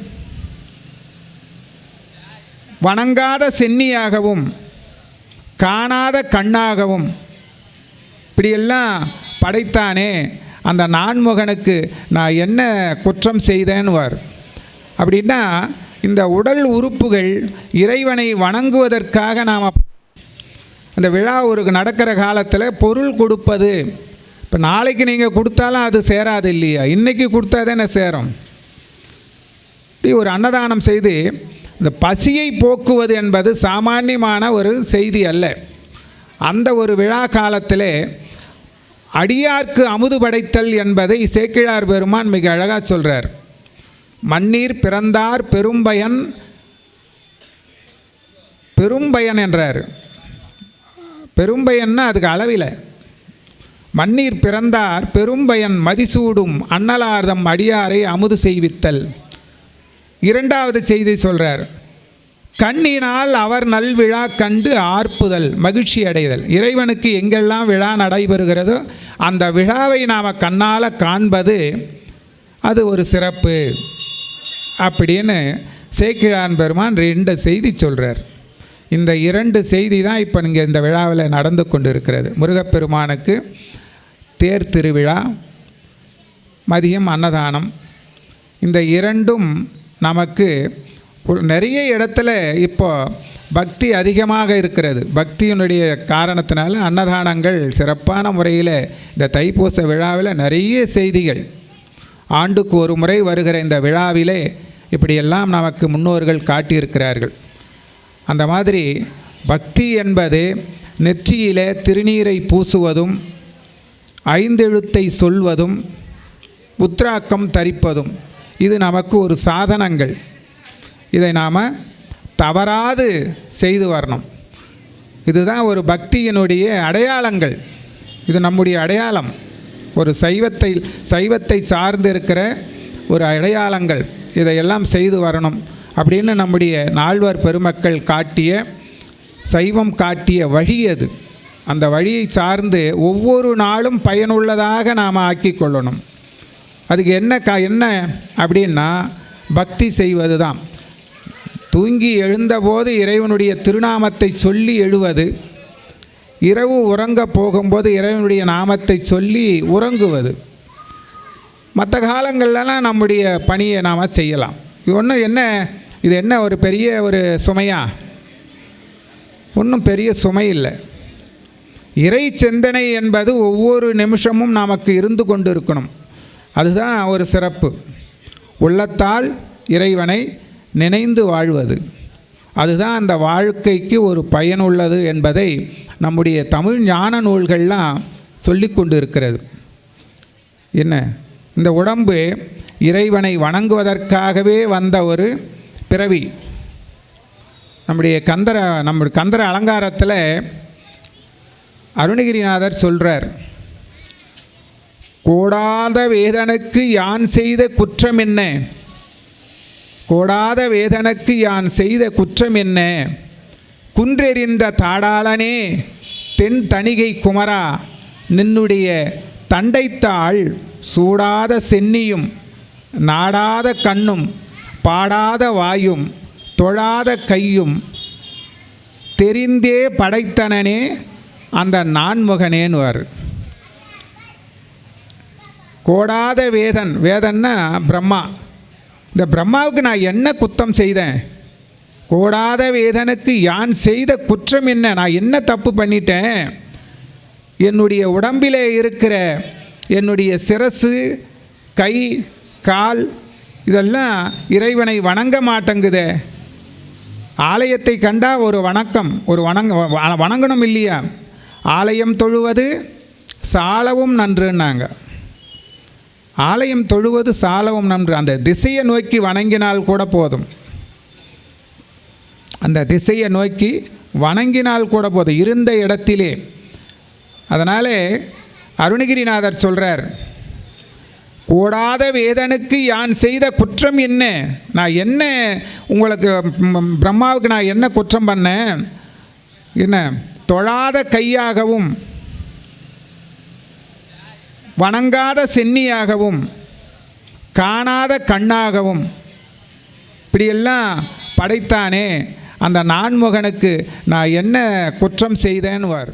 வணங்காத சென்னியாகவும் காணாத கண்ணாகவும் இப்படியெல்லாம் படைத்தானே அந்த நான்முகனுக்கு நான் என்ன குற்றம் செய்தேன்னுவார். அப்படின்னா இந்த உடல் உறுப்புகள் இறைவனை வணங்குவதற்காக நாம் அந்த விழா ஒரு நடக்கிற காலத்தில் பொருள் கொடுப்பது. இப்போ நாளைக்கு நீங்கள் கொடுத்தாலும் அது சேராது இல்லையா? இன்றைக்கி கொடுத்தா தானே சேரும். இப்படி ஒரு அன்னதானம் செய்து இந்த பசியை போக்குவது என்பது சாமானியமான ஒரு செய்தி அல்ல. அந்த ஒரு விழா காலத்தில் அடியார்க்கு அமுது படைத்தல் என்பதை சேக்கிழார் பெருமான் மிக அழகாக சொல்கிறார். மண்ணீர் பிறந்தார் பெரும்பயன் என்றார். பெரும்பயன்னா அதுக்கு அளவில். மண்ணீர் பிறந்தார் பெரும்பயன் மதிசூடும் அன்னலார்தம் அடியாரை அமுது செய்வித்தல். இரண்டாவது செய்தி சொல்கிறார், கண்ணினால் அவர் நல்விழா கண்டு ஆர்ப்புதல், மகிழ்ச்சி அடைதல். இறைவனுக்கு எங்கெல்லாம் விழா நடைபெறுகிறதோ அந்த விழாவை நாம் கண்ணால் காண்பது அது ஒரு சிறப்பு அப்படின்னு சேக்கிழான் பெருமான் 2 செய்தி சொல்கிறார். இந்த 2 செய்தி தான் இப்போ இங்கே இந்த விழாவில் நடந்து கொண்டு இருக்கிறது. முருகப்பெருமானுக்கு தேர் திருவிழா, மதியம் அன்னதானம். இந்த 2ம் நமக்கு நிறைய இடத்துல இப்போ பக்தி அதிகமாக இருக்கிறது. பக்தியினுடைய காரணத்தினால அன்னதானங்கள் சிறப்பான முறையில் இந்த தைப்பூச விழாவில் நிறைய செய்திகள். ஆண்டுக்கு ஒரு முறை வருகிற இந்த விழாவிலே இப்படியெல்லாம் நமக்கு முன்னோர்கள் காட்டியிருக்கிறார்கள். அந்த மாதிரி பக்தி என்பது நெற்றியிலே திருநீரை பூசுவதும் 5 எழுத்தை சொல்வதும் உத்ராக்கம் தரிப்பதும் இது நமக்கு ஒரு சாதனங்கள். இதை நாம் தவறாது செய்து வரணும். இதுதான் ஒரு பக்தியினுடைய அடையாளங்கள். இது நம்முடைய அடையாளம். ஒரு சைவத்தை சார்ந்து இருக்கிற ஒரு அடையாளங்கள். இதையெல்லாம் செய்து வரணும் அப்படின்னு நம்முடைய நால்வர் பெருமக்கள் காட்டிய, சைவம் காட்டிய வழி அது. அந்த வழியை சார்ந்து ஒவ்வொரு நாளும் பயனுள்ளதாக நாம் ஆக்கி கொள்ளணும். அதுக்கு என்ன அப்படின்னா பக்தி செய்வது தான். தூங்கி எழுந்தபோது இறைவனுடைய திருநாமத்தை சொல்லி எழுவது, இரவு உறங்க போகும்போது இறைவனுடைய நாமத்தை சொல்லி உறங்குவது. மற்ற காலங்கள்லாம் நம்முடைய பணியை நாம் செய்யலாம். இது என்ன ஒரு பெரிய ஒரு சுமையா? ஒன்றும் பெரிய சுமை இல்லை. இறை சிந்தனை என்பது ஒவ்வொரு நிமிஷமும் நமக்கு இருந்து கொண்டு இருக்கணும். அதுதான் ஒரு சிறப்பு. உள்ளத்தால் இறைவனை நினைந்து வாழ்வது, அதுதான் அந்த வாழ்க்கைக்கு ஒரு பயனுள்ளது என்பதை நம்முடைய தமிழ் ஞான நூல்கள்லாம் சொல்லி கொண்டு இருக்கிறது. என்ன, இந்த உடம்பு இறைவனை வணங்குவதற்காகவே வந்த ஒரு பிறவி. நம்முடைய கந்தர அலங்காரத்தில் அருணகிரிநாதர் சொல்கிறார், கோடாத வேதனுக்கு யான் செய்த குற்றம் என்ன, கோடாத வேதனுக்கு யான் செய்த குற்றம் என்ன, குன்றெறிந்த தாடாளனே தென் தணிகை குமரா, நின்னுடைய தண்டைத்தாள் சூடாத சென்னியும் நாடாத கண்ணும் பாடாத வாயும் தொழாத கையும் தெரிந்தே படைத்தனனே அந்த நான்முகனேன்வார். கோடாத வேதன்னா பிரம்மா. இந்த பிரம்மாவுக்கு நான் என்ன குத்தம் செய்தேன்? கோடாத வேதனுக்கு யான் செய்த குற்றம் என்ன, நான் என்ன தப்பு பண்ணிட்டேன்? என்னுடைய உடம்பிலே இருக்கிற என்னுடைய சிரசு, கை, கால் இதெல்லாம் இறைவனை வணங்க மாட்டேங்குதே. ஆலயத்தை கண்டா ஒரு வணக்கம், வணங்கணும் இல்லையா? ஆலயம் தொழுவது சாலவும் நன்றுன்னாங்க. ஆலயம் தொழுவது சாலவும் நன்று. அந்த திசையை நோக்கி வணங்கினால் கூட போதும், அந்த திசையை நோக்கி வணங்கினால் கூட போதும், இருந்த இடத்திலே. அதனாலே அருணகிரிநாதர் சொல்கிறார், கோடாத வேதனுக்கு யான் செய்த குற்றம் என்ன, நான் என்ன உங்களுக்கு பிரம்மாவுக்கு நான் என்ன குற்றம் பண்ணேன்? என்ன, தொழாத கையாகவும் வணங்காத சென்னியாகவும் காணாத கண்ணாகவும் இப்படியெல்லாம் படைத்தானே அந்த நான்முகனுக்கு நான் என்ன குற்றம் செய்தேன்னுவார்.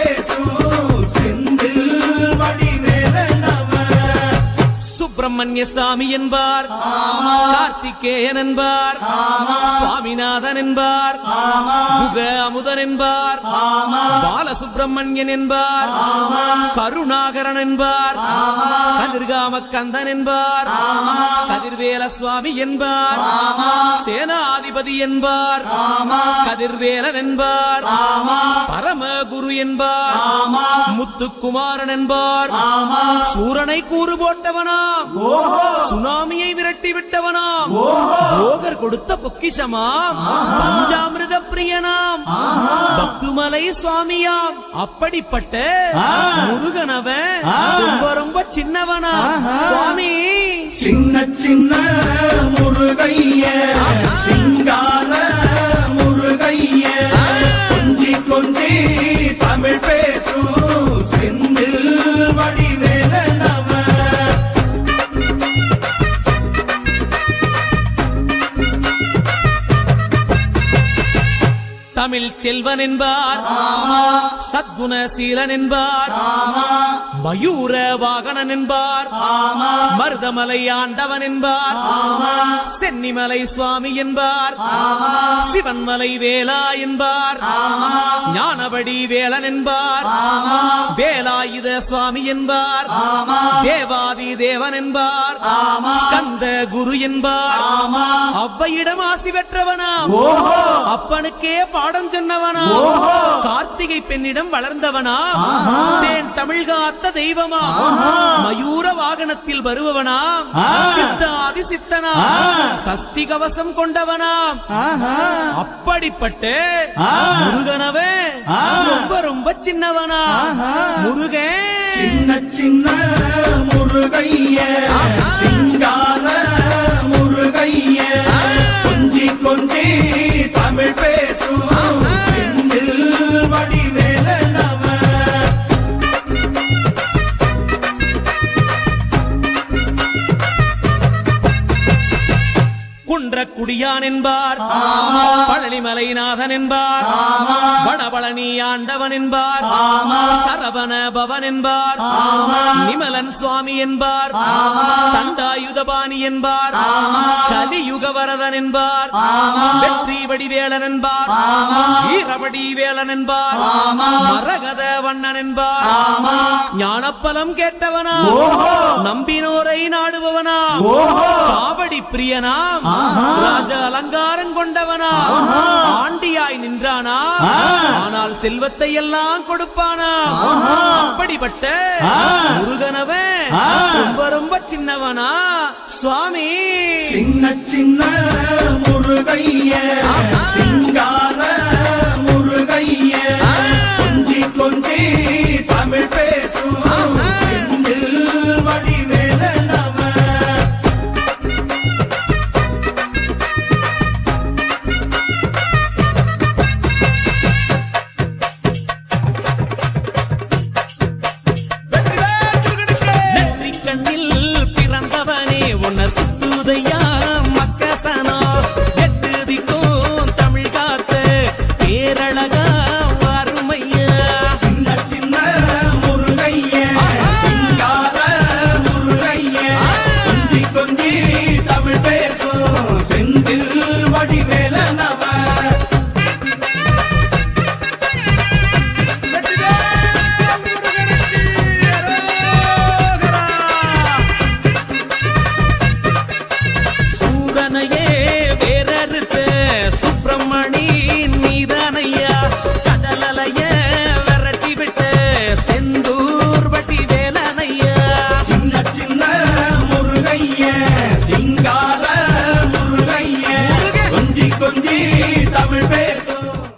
பேசும் செந்தில் வடிவேலனவன். சுப்பிரமணிய சாமி என்பார், கார்த்திகேயன் என்பார், சுவாமிநாதன் என்பார், குக அமுதன் என்பார், பாலசுப்பிரமணியன் என்பார், கருணாகரன் என்பார், கதிர்காம கந்தன் என்பார், கதிர்வேல சுவாமி என்பார், சேனாதிபதி என்பார், கதிர்வேலன் என்பார், பரமகுரு என்பார், முத்துக்குமாரன் என்பார், சூரனை கூறு போட்டவனாம், சுனாமியை விரட்டி விட்டவனாம், போகர் கொடுத்த பொக்கிஷமாம், பஞ்சாமிர்த பிரியனாம், பக்துமலை சுவாமியாம். அப்படிப்பட்ட முருகனவன் ரொம்ப ரொம்ப சின்னவனா சுவாமி. சின்ன சின்ன முருகைய சிங்கார முருகைய கொஞ்சி கொஞ்சி தமிழ் பேசும் செந்தில் வடிவேலனவன். தமிழ் செல்வன் என்பார், சத்குணசீலன் என்பார், மயூர வாகனன் என்பார், மருதமலை ஆண்டவன் என்பார், சென்னிமலை சுவாமி என்பார், சிவன்மலை வேலா என்பார், ஞானபடி வேலன் என்பார், வேலாயுத சுவாமி என்பார், தேவாதி தேவன் என்பார், ஸ்கந்த குரு என்பார், அவ்வையிடம் ஆசி பெற்றவனாம், அப்பனுக்கே பாடம் சொன்னவனா, கார்த்திகை பெண்ணிடம் வளர்ந்தவனா, தேன் தமிழ் காத்த தெய்வமா, மயூர வாகனத்தில் வருபவனாம், சித்தாதி சித்தனா, சஷ்டி கவசம் கொண்டவனாம். அப்படிப்பட்ட முருகனவே ரொம்ப ரொம்ப சின்னவனா. முருகன் சின்ன சின்ன முருகைய சிங்கார முருகைய கொஞ்சி கொஞ்சி தமிழ் பேசும் செந்தில் வடிவேலனவன். குன்றக்குடியான் என்பார், பழனிமலைநாதன் என்பார், வடபழனி ஆண்டவன் என்பார், சரவண பவன் என்பார், நிமலன் சுவாமி என்பார், தண்டாயுதபாணி என்பார், கலியுக வரதன் என்பார், வெற்றி வடிவேலன் என்பார், வீரவடி வேலன் என்பார், மரகத வண்ணன் என்பார், ஞானப்பலம் கேட்டவனா, நம்பினோரை நாடுபவனா, காவடி பிரியனாம், ராஜ அலங்காரம் கொண்டவனா, ஆண்டியாய் நின்றானா, ஆனால் செல்வத்தை எல்லாம் கொடுப்பானா. அப்படிப்பட்ட முருகனவன் ரொம்ப ரொம்ப சின்னவனா சுவாமி. சின்ன சின்ன முருகைய சிங்கார முருகைய கொஞ்சி கொஞ்சி தமிழ் பேசும் செந்தில் வடிவேலனவன். சுத்துதையா மக்கசனா, எட்டு திக்கும் தமிழ் காத்த பேரழகா வறுமையா. சின்ன சின்ன முருகைய சிங்கார முருகைய கொஞ்சி கொஞ்சி தமிழ் பேசும் செந்தில் வடிவேலனவன். சுப்பிரமணி நீதானையா, கடலைய விரட்டி விட்டு செந்தூர் வட்டி வேலனையா. சின்ன சின்ன முருகைய சிங்கார முருகைய கொஞ்சி கொஞ்சி தமிழ் பேசும்